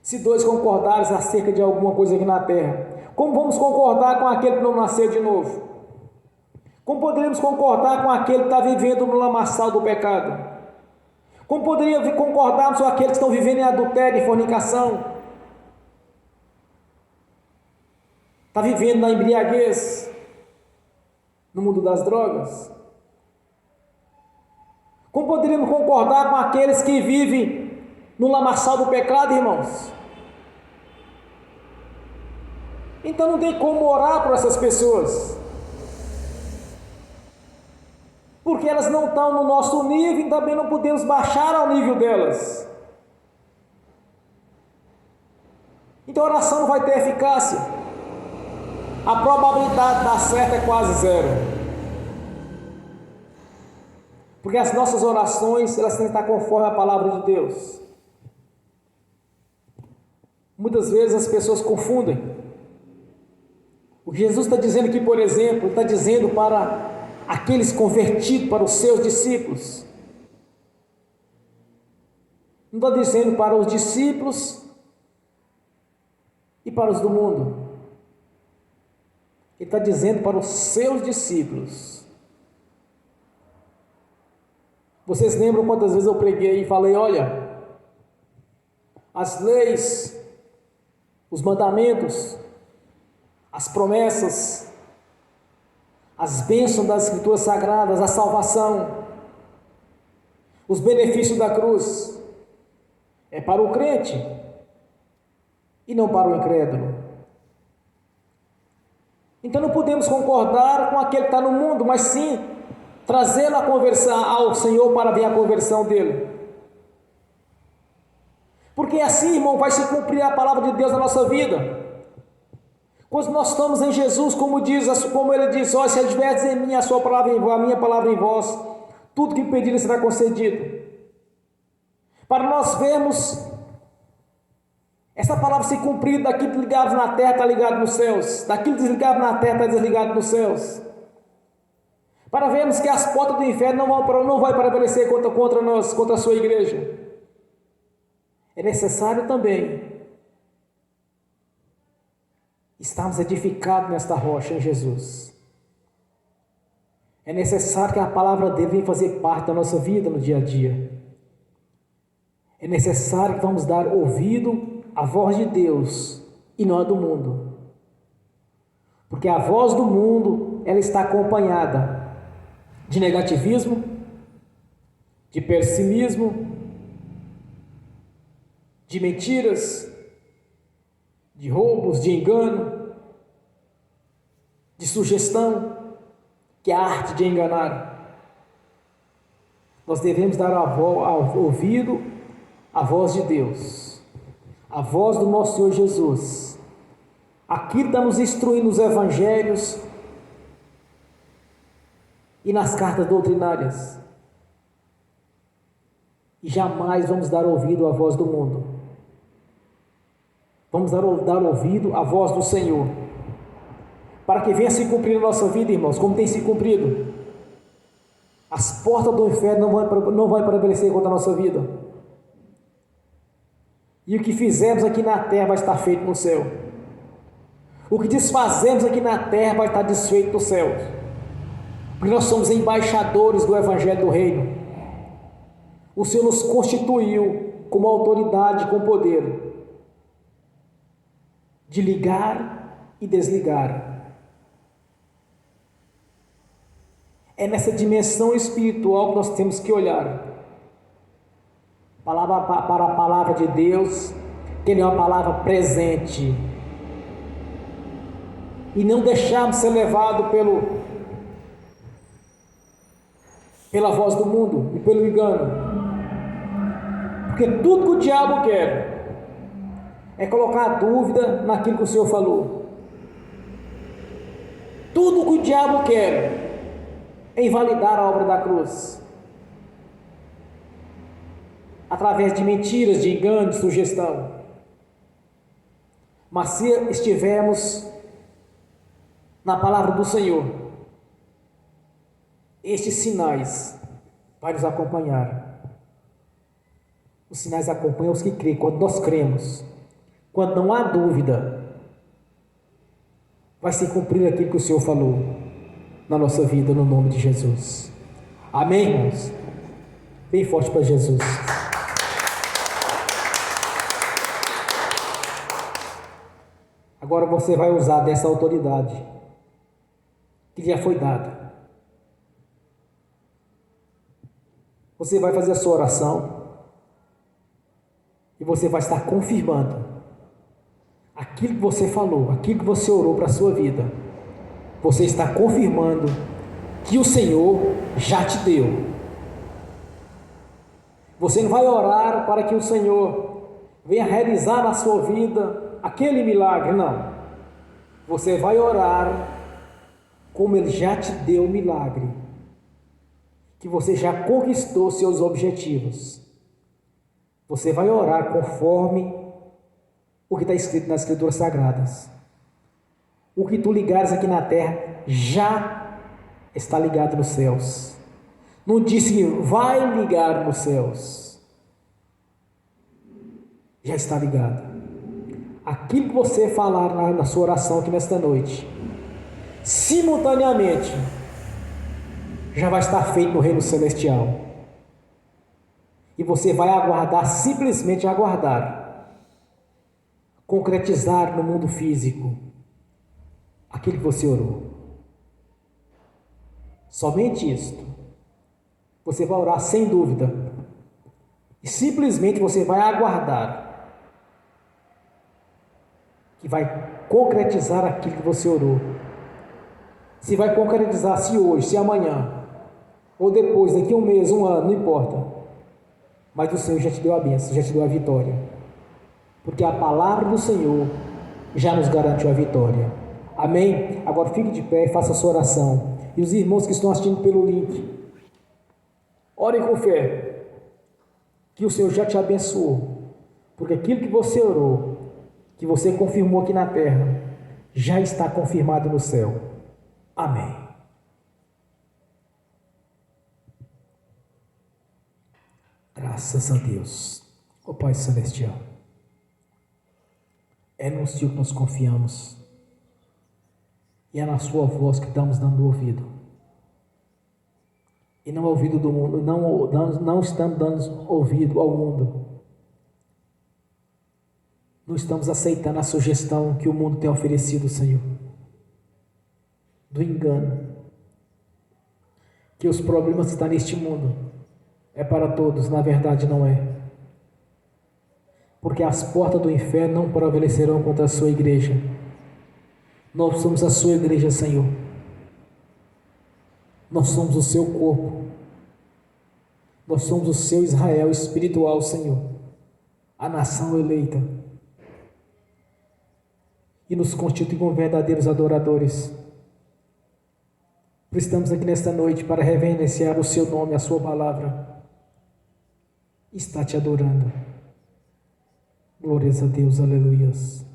Se dois concordarem acerca de alguma coisa aqui na terra, como vamos concordar com aquele que não nasceu de novo? Como poderíamos concordar com aquele que está vivendo no lamaçal do pecado? Como poderíamos concordar com aqueles que estão vivendo em adultério e fornicação? Está vivendo na embriaguez, no mundo das drogas? Como poderíamos concordar com aqueles que vivem no lamaçal do pecado, irmãos? Então não tem como orar por essas pessoas, porque elas não estão no nosso nível e também não podemos baixar ao nível delas. Então a oração não vai ter eficácia. A probabilidade de dar certo é quase zero. Porque as nossas orações, elas têm que estar conforme a palavra de Deus. Muitas vezes as pessoas confundem. O que Jesus está dizendo aqui, por exemplo, está dizendo para aqueles convertidos, para os seus discípulos. Não está dizendo para os discípulos e para os do mundo. Ele está dizendo para os seus discípulos. Vocês lembram quantas vezes eu preguei e falei, olha, as leis, os mandamentos, as promessas, as bênçãos das Escrituras Sagradas, a salvação, os benefícios da cruz, é para o crente e não para o incrédulo. Então não podemos concordar com aquele que está no mundo, mas sim trazê-lo a conversar ao Senhor para ver a conversão dele. Porque assim, irmão, vai se cumprir a palavra de Deus na nossa vida. Quando nós estamos em Jesus, como ele diz, ó, se estiverdes em mim, a sua palavra em vós, a minha palavra em vós, tudo que pedirem será concedido. Para nós vermos essa palavra se cumprir, daquilo ligado na terra está ligado nos céus, daquilo desligado na terra está desligado nos céus. Para vermos que as portas do inferno não vão prevalecer contra nós, contra a sua igreja. É necessário também estarmos edificados nesta rocha em Jesus. É necessário que a palavra dele venha fazer parte da nossa vida no dia a dia. É necessário que vamos dar ouvido à voz de Deus e não a do mundo. Porque a voz do mundo, ela está acompanhada de negativismo, de pessimismo, de mentiras, de roubos, de engano, de sugestão, que é a arte de enganar. Nós devemos dar ouvido à voz de Deus, a voz do nosso Senhor Jesus. Aquilo está nos instruindo nos evangelhos e nas cartas doutrinárias. E jamais vamos dar ouvido à voz do mundo. Vamos dar ouvido à voz do Senhor, para que venha se cumprir na nossa vida, irmãos, como tem se cumprido. As portas do inferno não vão prevalecer contra a nossa vida. E o que fizermos aqui na terra vai estar feito no céu. O que desfazemos aqui na terra vai estar desfeito no céu. Porque nós somos embaixadores do Evangelho do Reino. O Senhor nos constituiu como autoridade, com poder de ligar e desligar. É nessa dimensão espiritual que nós temos que olhar para a palavra de Deus, que Ele é uma palavra presente, e não deixarmos ser levados pela voz do mundo e pelo engano. Porque tudo que o diabo quer é colocar dúvida naquilo que o Senhor falou. Tudo que o diabo quer é invalidar a obra da cruz. através de mentiras, de engano, de sugestão. Mas se estivermos na palavra do Senhor, estes sinais vão nos acompanhar. Os sinais acompanham os que creem. Quando nós cremos, quando não há dúvida, vai se cumprir aquilo que o Senhor falou na nossa vida, no nome de Jesus. Amém, irmãos? Bem forte para Jesus. Agora você vai usar dessa autoridade que já foi dada. Você vai fazer a sua oração e você vai estar confirmando aquilo que você falou, aquilo que você orou para a sua vida. Você está confirmando que o Senhor já te deu. Você não vai orar para que o Senhor venha realizar na sua vida aquele milagre, não. Você vai orar como Ele já te deu o milagre, que você já conquistou seus objetivos. Você vai orar conforme o que está escrito nas Escrituras Sagradas. O que tu ligares aqui na terra já está ligado nos céus. Não disse que vai ligar nos céus. Já está ligado. Aquilo que você falar na sua oração aqui nesta noite, simultaneamente, já vai estar feito no reino celestial. E você vai aguardar, simplesmente aguardar, concretizar no mundo físico aquilo que você orou. Somente isto. Você vai orar sem dúvida. E simplesmente você vai aguardar que vai concretizar aquilo que você orou. Se vai concretizar, se hoje, se amanhã, ou depois, daqui a um mês, um ano, não importa. Mas o Senhor já te deu a bênção, já te deu a vitória. Porque a palavra do Senhor já nos garantiu a vitória. Amém? Agora fique de pé e faça a sua oração. E os irmãos que estão assistindo pelo link, orem com fé, que o Senhor já te abençoou. Porque aquilo que você orou, que você confirmou aqui na terra, já está confirmado no céu. Amém. Graças a Deus, ó Pai Celestial. É no Senhor que nós confiamos. E é na sua voz que estamos dando ouvido. E não ouvido do mundo, não estamos dando ouvido ao mundo. Não estamos aceitando a sugestão que o mundo tem oferecido, Senhor. Do engano. Que os problemas que estão neste mundo é para todos, na verdade não é. Porque as portas do inferno não prevalecerão contra a sua igreja. Nós somos a sua igreja, Senhor. Nós somos o seu corpo. Nós somos o seu Israel espiritual, Senhor. A nação eleita. E nos constitui como verdadeiros adoradores. Estamos aqui nesta noite para reverenciar o seu nome, a sua palavra. Está te adorando. Glórias a Deus, aleluias.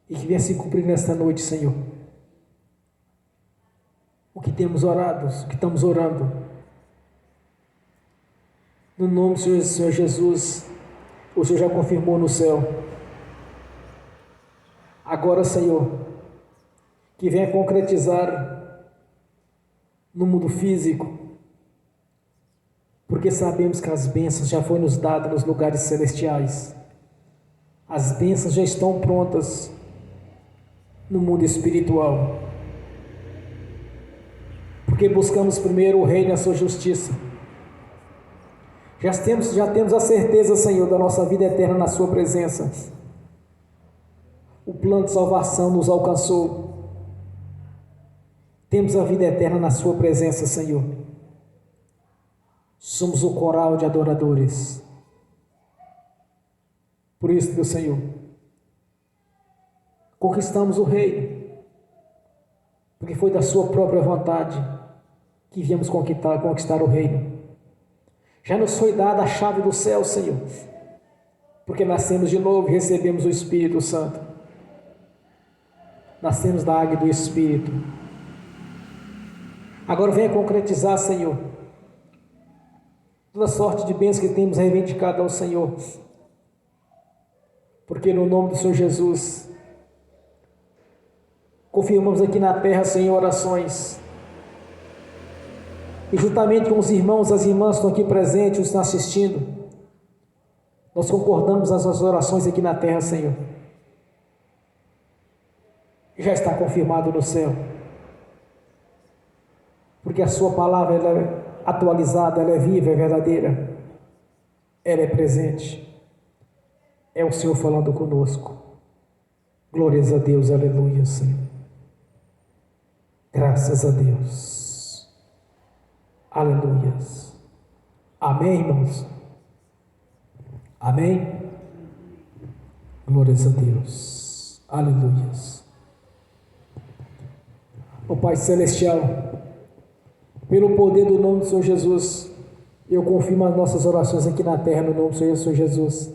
E que venha se cumprir nesta noite, Senhor, o que temos orado, o que estamos orando. No nome do Senhor Jesus, o Senhor já confirmou no céu. Agora, Senhor, que venha concretizar no mundo físico, porque sabemos que as bênçãos já foram nos dadas nos lugares celestiais. As bênçãos já estão prontas no mundo espiritual. Porque buscamos primeiro o reino e a sua justiça. Já temos a certeza, Senhor, da nossa vida eterna na sua presença. O plano de salvação nos alcançou. Temos a vida eterna na sua presença, Senhor. Somos o coral de adoradores. Por isso, meu Senhor, conquistamos o reino, porque foi da sua própria vontade que viemos conquistar o reino. Já nos foi dada a chave do céu, Senhor, porque nascemos de novo e recebemos o Espírito Santo. Nascemos da água e do Espírito. Agora venha concretizar, Senhor, toda sorte de bênçãos que temos reivindicado ao Senhor, porque no nome do Senhor Jesus, confirmamos aqui na terra, Senhor, orações, e juntamente com os irmãos, as irmãs que estão aqui presentes, os que estão assistindo, nós concordamos nas nossas orações aqui na terra, Senhor, e já está confirmado no céu, porque a sua palavra ela é atualizada, ela é viva, é verdadeira, ela é presente, é o Senhor falando conosco. Glórias a Deus, aleluia, Senhor. Graças a Deus, aleluias. Amém, irmãos? Amém? Glórias a Deus, aleluias. Ó Pai Celestial, pelo poder do nome do Senhor Jesus, eu confirmo as nossas orações aqui na terra, no nome do Senhor Jesus.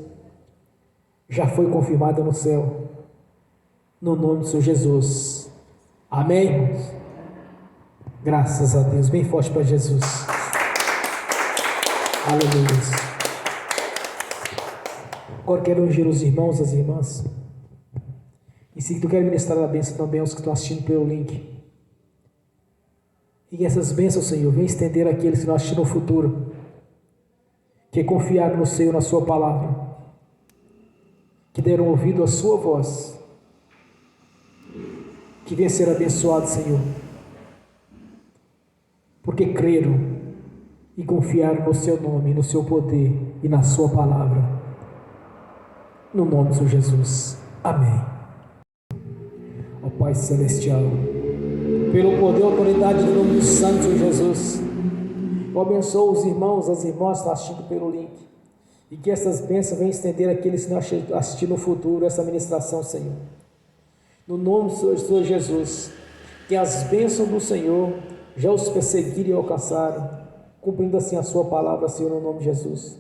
Já foi confirmada no céu, no nome do Senhor Jesus. Amém, irmãos? Graças a Deus, bem forte para Jesus. Aleluia. Agora quero ungir os irmãos, as irmãs. Em seguida eu quero ministrar a bênção também aos que estão assistindo pelo link. E essas bênçãos, Senhor, vem estender àqueles que estão assistindo no futuro, que confiaram no Senhor, na sua palavra, que deram ouvido à sua voz, que venham ser abençoados, Senhor, porque creram e confiaram no seu nome, no seu poder e na sua palavra, no nome do Senhor Jesus. Amém. Ó Pai Celestial, pelo poder e autoridade do nome do Santo Senhor Jesus, eu abençoo os irmãos, as irmãs que estão assistindo pelo link, e que essas bênçãos venham estender àqueles que não assistir no futuro essa ministração, Senhor. No nome do Senhor Jesus, que as bênçãos do Senhor já os perseguiram e alcançaram, cumprindo assim a sua palavra, Senhor, no nome de Jesus.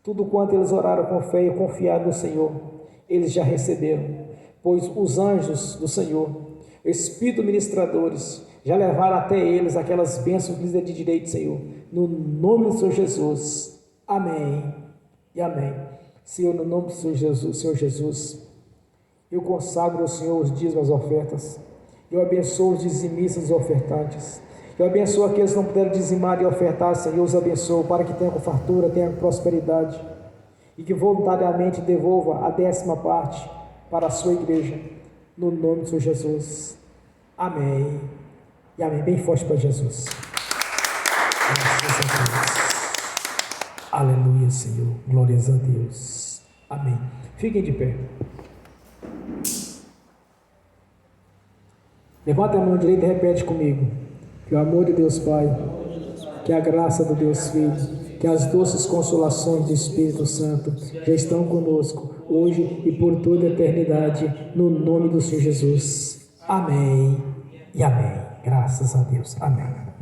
Tudo quanto eles oraram com fé e confiaram no Senhor, eles já receberam, pois os anjos do Senhor, Espírito ministradores, já levaram até eles aquelas bênçãos que lhes é de direito, Senhor, no nome do Senhor Jesus. Amém e amém. Senhor, no nome do Senhor Jesus, eu consagro ao Senhor os dízimos, as ofertas. Eu abençoo os dizimistas e ofertantes. Eu abençoo aqueles que não puderam dizimar e ofertar, Senhor. Eu os abençoo para que tenham com fartura, tenham prosperidade e que voluntariamente devolva a 10ª parte para a sua igreja, no nome do Senhor Jesus. Amém e amém. Bem forte para Jesus. Graças a Deus. Aleluia, Senhor. Glórias a Deus. Amém. Fiquem de pé. Levanta a mão direita e repete comigo. Que o amor de Deus Pai, que a graça do Deus Filho, que as doces consolações do Espírito Santo já estão conosco, hoje e por toda a eternidade, no nome do Senhor Jesus. Amém e amém. Graças a Deus. Amém.